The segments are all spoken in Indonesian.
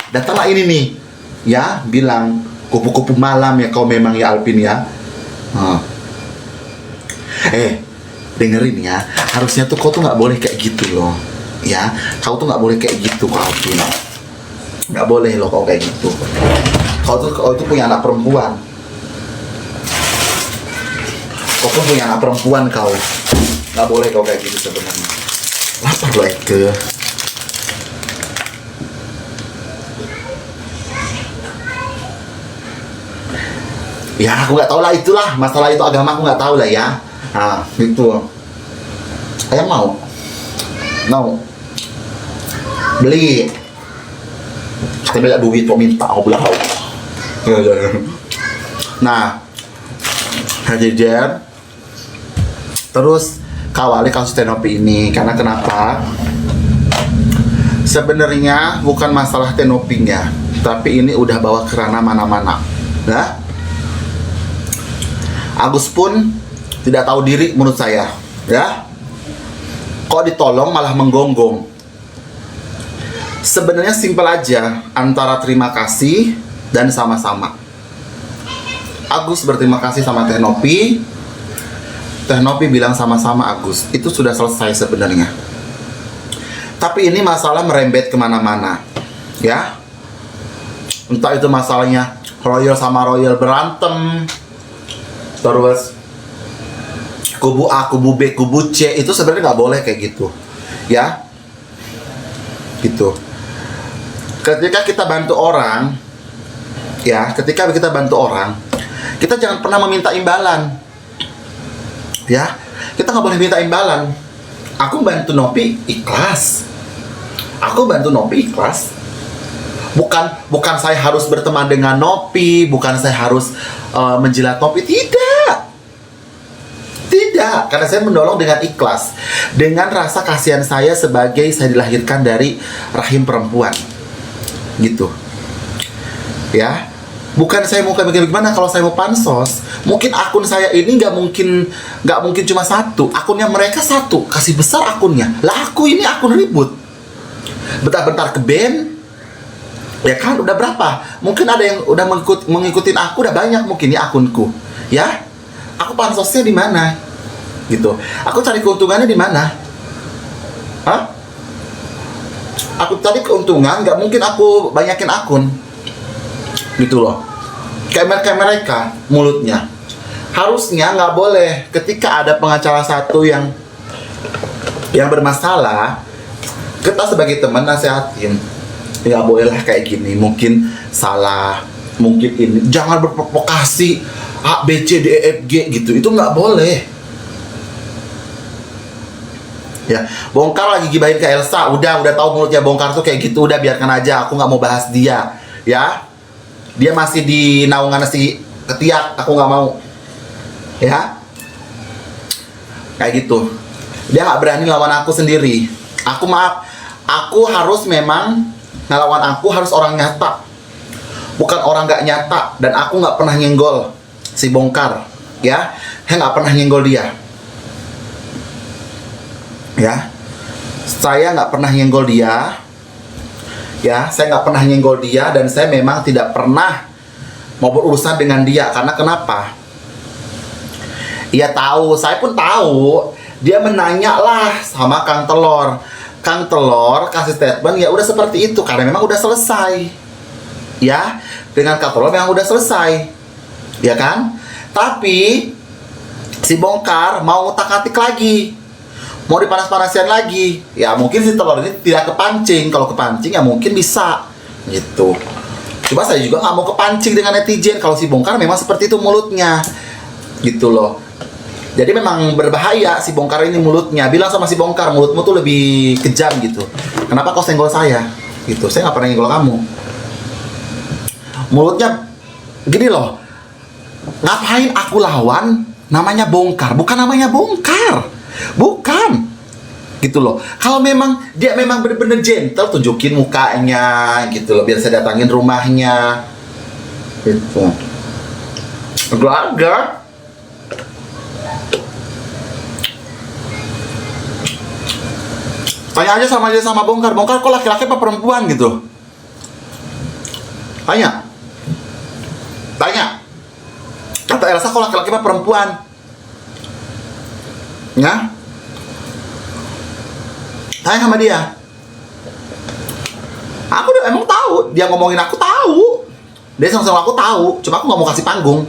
datanglah ini nih, ya, bilang kupu-kupu malam ya kau memang ya Alvin ya. Dengerin ya, harusnya tuh kau tuh nggak boleh kayak gitu loh, ya, kau tuh nggak boleh kayak gitu kau Alvin, nggak boleh loh kau kayak gitu. Kau tuh punya anak perempuan, kau tuh punya anak perempuan kau, nggak boleh kau kayak gitu sebenarnya. Lapar loh Eke. Ya aku nggak tahu lah, itulah masalah itu agama, aku nggak tahu lah ya. Nah gitu. Ayah mau beli, tapi nggak duit kok minta aku bilang. Nah hajar terus kawali kasus Tenopi ini karena kenapa? Sebenarnya bukan masalah Tenopinya, tapi ini udah bawa ke ranah mana-mana. Nah, Agus pun tidak tahu diri menurut saya, ya. Kok ditolong malah menggonggong. Sebenarnya simpel aja antara terima kasih dan sama-sama. Agus berterima kasih sama Tenopi, Tenopi bilang sama-sama Agus. Itu sudah selesai sebenarnya. Tapi ini masalah merembet kemana-mana, ya. Entah itu masalahnya Royal sama Royal berantem, terus kubu A, kubu B, kubu C, itu sebenarnya nggak boleh kayak gitu, ya. Gitu. Ketika kita bantu orang, ya, ketika kita bantu orang, kita jangan pernah meminta imbalan, ya. Kita nggak boleh minta imbalan. Aku bantu Nopi ikhlas. Aku bantu Nopi ikhlas. Bukan saya harus berteman dengan Nopi, bukan saya harus menjilat Nopi, tidak. Tidak, karena saya menolong dengan ikhlas, dengan rasa kasihan saya sebagai saya dilahirkan dari rahim perempuan, gitu. Ya, bukan saya mau kayak gimana. Kalau saya mau pansos, mungkin akun saya ini nggak mungkin cuma satu, akunnya mereka satu, kasih besar akunnya. Lah aku ini akun ribut, bentar-bentar ke band, ya kan, udah berapa? Mungkin ada yang udah mengikutin aku, udah banyak mungkin ya akunku, ya. Aku pansosnya di mana? Gitu. Aku cari keuntungannya di mana? Hah? Aku cari keuntungan, nggak mungkin aku banyakin akun. Gitu loh. Kayak mereka mulutnya. Harusnya nggak boleh ketika ada pengacara satu yang bermasalah, kita sebagai teman nasihatin. Nggak boleh lah kayak gini, mungkin salah, mungkin ini, jangan berprovokasi A, B, C, D, E, F, G gitu, itu nggak boleh. Ya, Bongkar lagi gibahin ke Elsa, udah tahu mulutnya Bongkar tuh kayak gitu, udah biarkan aja, aku nggak mau bahas dia, ya. Dia masih di naungan si Ketiak, aku nggak mau, ya. Kayak gitu. Dia nggak berani lawan aku sendiri. Aku harus memang ngelawan, aku harus orang nyata, bukan orang nggak nyata. Dan aku nggak pernah nyenggol si Bongkar, ya. Saya nggak pernah nyenggol dia, ya. Saya nggak pernah nyenggol dia, ya. Saya nggak pernah nyenggol dia, dan saya memang tidak pernah mau berurusan dengan dia. Karena kenapa? Ia tahu, saya pun tahu. Dia menanya lah sama Kang Telor. Kang Telor kasih statement, ya udah seperti itu, karena memang udah selesai, ya. Dengan Kang Telor memang udah selesai, ya kan? Tapi si Bongkar mau ngutak-atik lagi, mau dipanas-panasin lagi. Ya mungkin si Telor ini tidak kepancing. Kalau kepancing ya mungkin bisa, gitu. Cuma saya juga nggak mau kepancing dengan netizen. Kalau si Bongkar memang seperti itu mulutnya, gitu loh. Jadi memang berbahaya si Bongkar ini mulutnya. Bilang sama si Bongkar, mulutmu tuh lebih kejam gitu. Kenapa kau senggol saya? Gitu. Saya nggak pernah nyenggol kamu. Mulutnya gini loh. Ngapain aku lawan namanya Bongkar? Bukan namanya Bongkar. Bukan. Gitu loh. Kalau memang dia memang bener-bener gentle, tunjukin mukanya gitu loh, biar saya datangin rumahnya. Gitu. Agak-agak. Tanya aja sama Bongkar. Bongkar kok laki-laki apa perempuan gitu? Tanya. Tanya. Kata Elsa, kalau laki-laki mah perempuan. Ya. Tanya sama dia. Aku udah emang tahu. Dia ngomongin aku tahu. Dia sama-sama aku tahu. Cuma aku gak mau kasih panggung.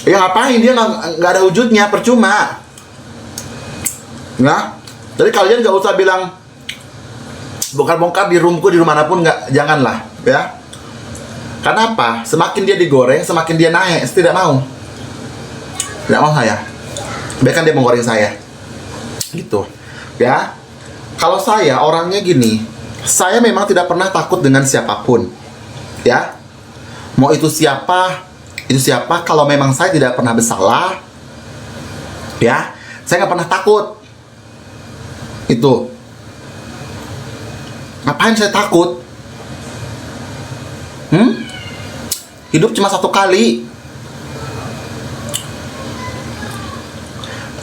Ya ngapain, dia nggak ada wujudnya, percuma. Ya, jadi kalian nggak usah bilang bongkar-bongkar di roomku, di rumah manapun, nggak, janganlah, ya. Karena apa? Semakin dia digoreng, semakin dia naik. Tidak mau saya. Biarkan dia menggoreng saya, gitu, ya. Kalau saya orangnya gini, saya memang tidak pernah takut dengan siapapun, ya. Mau itu siapa, kalau memang saya tidak pernah bersalah, ya, saya nggak pernah takut. Itu ngapain saya takut? Hidup cuma satu kali.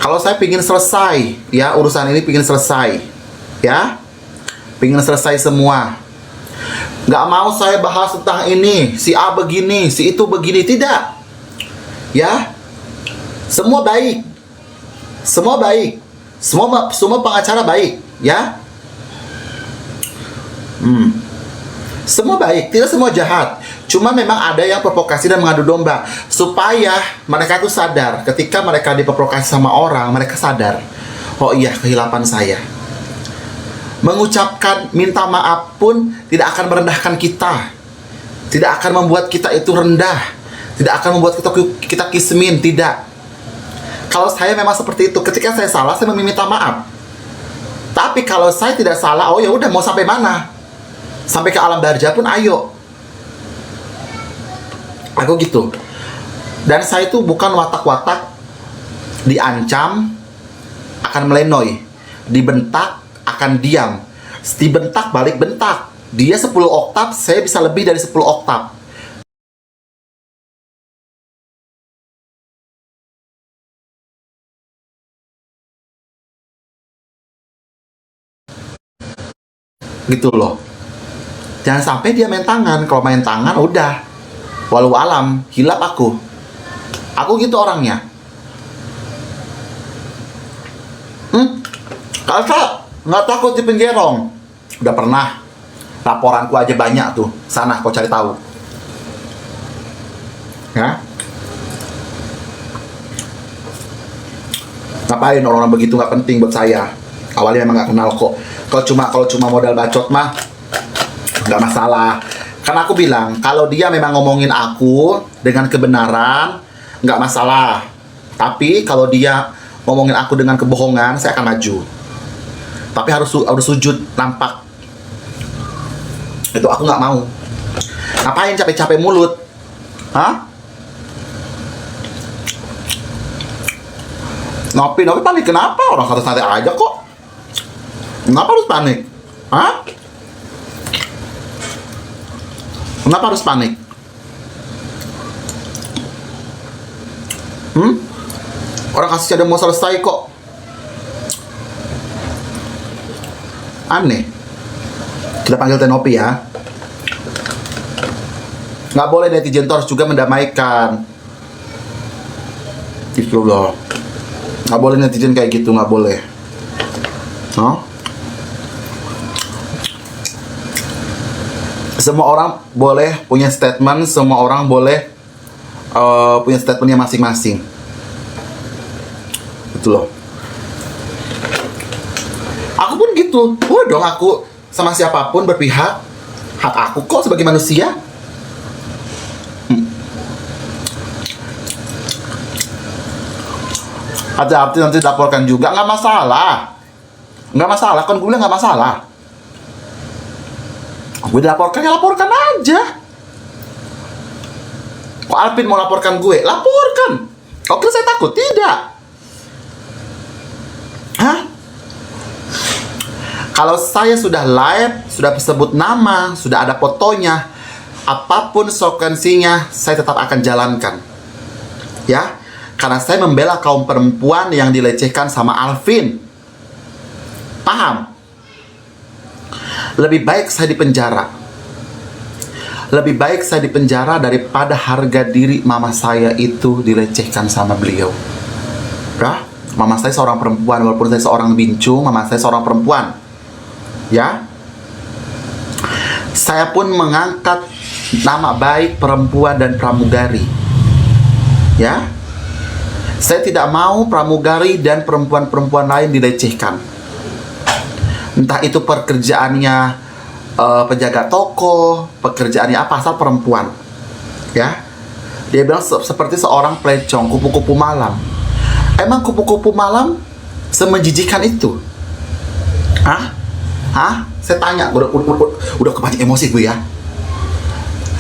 Kalau saya pingin selesai, ya, urusan ini pingin selesai, ya, pingin selesai semua. Nggak mau saya bahas tentang ini, si A begini, si itu begini, tidak. Ya, semua baik, semua baik, semua pengacara baik, ya. Semua baik, tidak semua jahat. Cuma memang ada yang provokasi dan mengadu domba, supaya mereka itu sadar. Ketika mereka diprovokasi sama orang, mereka sadar, oh iya, kehilapan saya. Mengucapkan minta maaf pun tidak akan merendahkan kita, tidak akan membuat kita itu rendah, tidak akan membuat kita kismin, tidak. Kalau saya memang seperti itu, ketika saya salah, saya meminta maaf. Tapi kalau saya tidak salah, oh ya udah, mau sampai mana? Sampai ke alam barja pun ayo. Aku gitu. Dan saya itu bukan watak-watak diancam akan melenoi, dibentak akan diam, dibentak balik bentak. Dia 10 oktav, saya bisa lebih dari 10 oktav. Gitu loh. Jangan sampai dia main tangan. Kalau main tangan udah, walau alam, hilap aku. Aku gitu orangnya. Kalau saya nggak takut di penjerong. Udah pernah. Laporanku aja banyak tuh. Sana kau cari tahu. Ya. Ngapain orang-orang begitu, nggak penting buat saya. Awalnya emang nggak kenal kok. Kalau cuma modal bacot mah nggak masalah. Karena aku bilang, kalau dia memang ngomongin aku dengan kebenaran, nggak masalah. Tapi kalau dia ngomongin aku dengan kebohongan, saya akan maju. Tapi harus sujud nampak. Itu aku nggak mau. Ngapain capek-capek mulut? Hah? Nopi panik kenapa? Orang santai-santai aja kok. Kenapa harus panik? Hah? Kenapa harus panik? Orang kasusnya udah mau selesai kok. Aneh. Kita panggil Tenopi ya. Nggak boleh netizen harus juga mendamaikan. Gitu loh. Nggak boleh netizen kayak gitu, nggak boleh. No? Semua orang boleh punya statement, semua orang boleh punya statementnya masing-masing. Gitu loh. Aku pun gitu. Boleh dong aku sama siapapun berpihak. Hak aku kok sebagai manusia. Hati-hati nanti laporkan juga, nggak masalah. Nggak masalah, kan gue bilang nggak masalah. Gue dilaporkan, ya laporkan aja. Kok Alvin mau laporkan gue? Laporkan. Oke, saya takut? Tidak. Hah? Kalau saya sudah live, sudah sebut nama, sudah ada fotonya, apapun konsekuensinya, saya tetap akan jalankan. Ya, karena saya membela kaum perempuan yang dilecehkan sama Alvin. Paham? Lebih baik saya di penjara. Lebih baik saya di penjara daripada harga diri mama saya itu dilecehkan sama beliau. Ya, mama saya seorang perempuan, walaupun saya seorang bincung, mama saya seorang perempuan. Ya, saya pun mengangkat nama baik perempuan dan pramugari. Ya, saya tidak mau pramugari dan perempuan-perempuan lain dilecehkan. Entah itu pekerjaannya penjaga toko, pekerjaannya apa, asal perempuan. Ya, dia bilang seperti seorang plecong, kupu-kupu malam. Emang kupu-kupu malam semenjijikan itu? Hah? Saya tanya, udah kepancing emosi gue ya.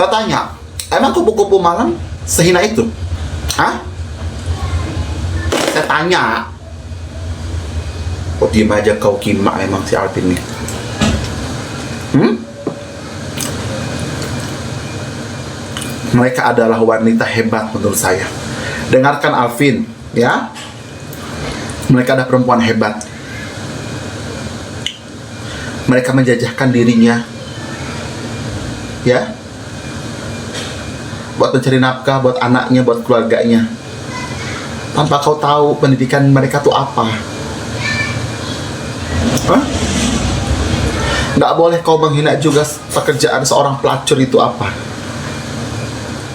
Saya tanya, emang kupu-kupu malam sehina itu? Hah? Saya tanya. Oh, diem aja kau, Kima, emang si Alvin nih. Mereka adalah wanita hebat menurut saya. Dengarkan Alvin, ya. Mereka adalah perempuan hebat. Mereka menjajahkan dirinya, ya, buat mencari nafkah, buat anaknya, buat keluarganya, tanpa kau tahu pendidikan mereka tuh apa. Nggak boleh kau menghina juga pekerjaan seorang pelacur itu apa.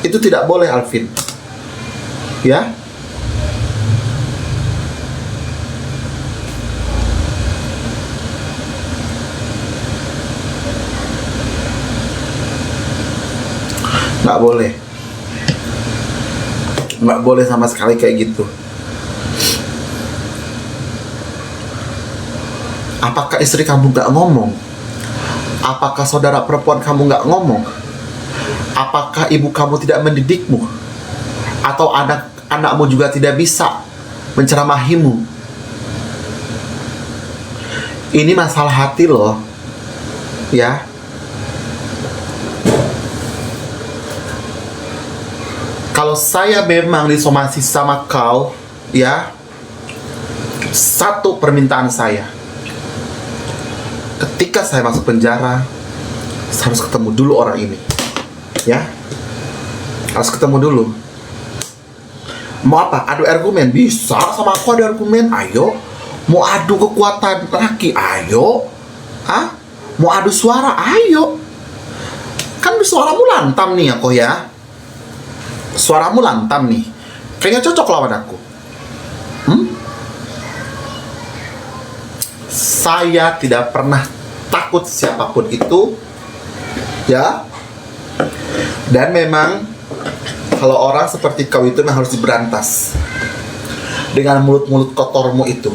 Itu tidak boleh, Alvin. Ya. Nggak boleh. Nggak boleh sama sekali kayak gitu. Apakah istri kamu nggak ngomong? Apakah saudara perempuan kamu nggak ngomong? Apakah ibu kamu tidak mendidikmu? Atau anak-anakmu juga tidak bisa menceramahimu? Ini masalah hati loh. Ya. Kalau saya memang disomasi sama kau, ya, satu permintaan saya. Ketika saya masuk penjara, saya harus ketemu dulu orang ini. Ya, harus ketemu dulu. Mau apa? Adu argumen? Bisa, sama aku adu argumen. Ayo. Mau adu kekuatan laki? Ayo. Mau adu suara? Ayo. Kan suaramu lantam nih aku ya. Suaramu lantam nih. Kayaknya cocok lawan aku. Saya tidak pernah takut siapapun itu, ya. Dan memang kalau orang seperti kau itu memang harus diberantas dengan mulut-mulut kotormu itu,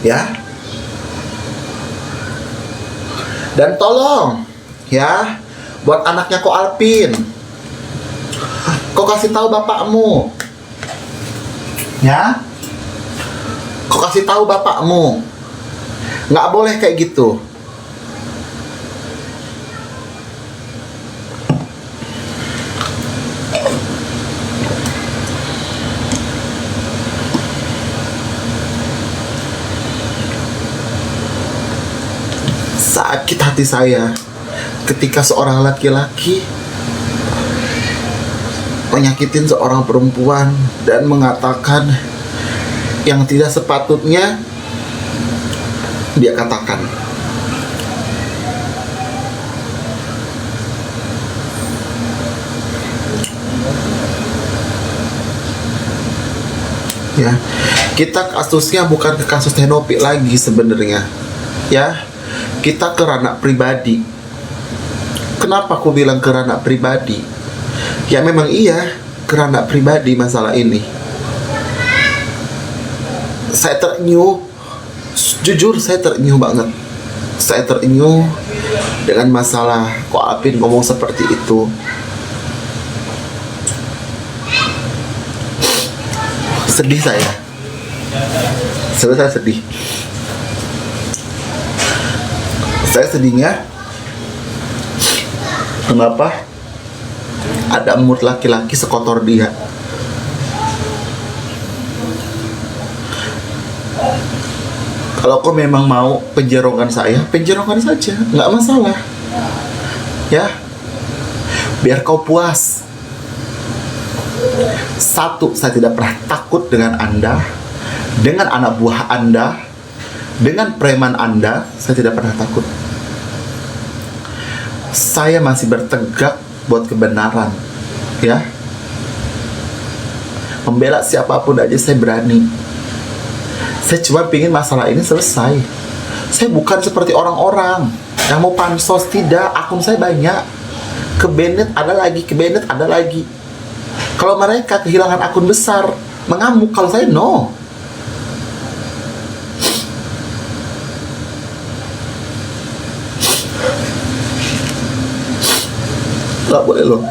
ya. Dan tolong, ya, buat anaknya kau Alvin, kau kasih tahu bapakmu, ya. Kau kasih tahu bapakmu, nggak boleh kayak gitu. Sakit hati saya ketika seorang laki-laki menyakitin seorang perempuan dan mengatakan yang tidak sepatutnya dia katakan. Ya, kita kasusnya bukan ke kasus Tenopi lagi sebenarnya. Ya, kita ke ranah pribadi. Kenapa aku bilang ke ranah pribadi? Ya memang iya, ke ranah pribadi masalah ini. Saya terenyuh, jujur saya terenyuh banget. Saya terenyuh dengan masalah kok Alvin ngomong seperti itu. Sedih saya. Sebenarnya saya sedih. Saya sedihnya kenapa ada mulut laki-laki sekotor dia. Kalau kau memang mau penjerongan saya, penjerongan saja, nggak masalah. Ya, biar kau puas. Satu, saya tidak pernah takut dengan Anda, dengan anak buah Anda, dengan preman Anda, saya tidak pernah takut. Saya masih bertegak buat kebenaran, ya. Membela siapapun aja saya berani. Saya cuma pingin masalah ini selesai. Saya bukan seperti orang-orang yang mau pansos, tidak. Akun saya banyak. Ke Bennett ada lagi, ke Bennett ada lagi. Kalau mereka kehilangan akun besar, mengamuk. Kalau saya no. Gak boleh loh.